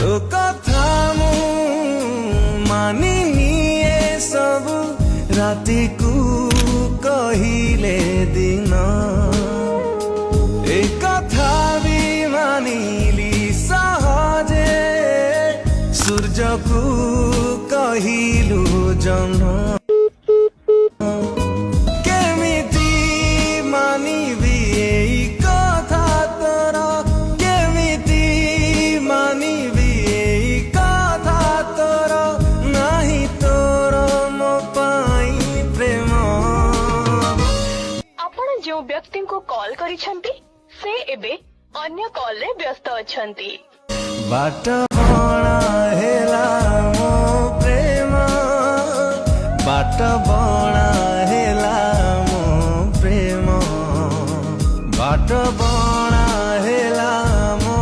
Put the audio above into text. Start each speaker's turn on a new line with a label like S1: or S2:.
S1: तो कथा मु मानी निए सब राति को कहिले दिन ए कथा भी मानिली सहजे सूर्य को कहिलु जन्म केमिति मानिबी एई कथा तोर केमिति मानिबी एई कथा तोर नाही तोर मो पाई प्रेम।
S2: आपण जो व्यक्ति को कॉल करिसंती से एबे अन्य कॉल रे व्यस्त अछंती।
S1: बाट बणा हेला मो प्रेम बाट बणा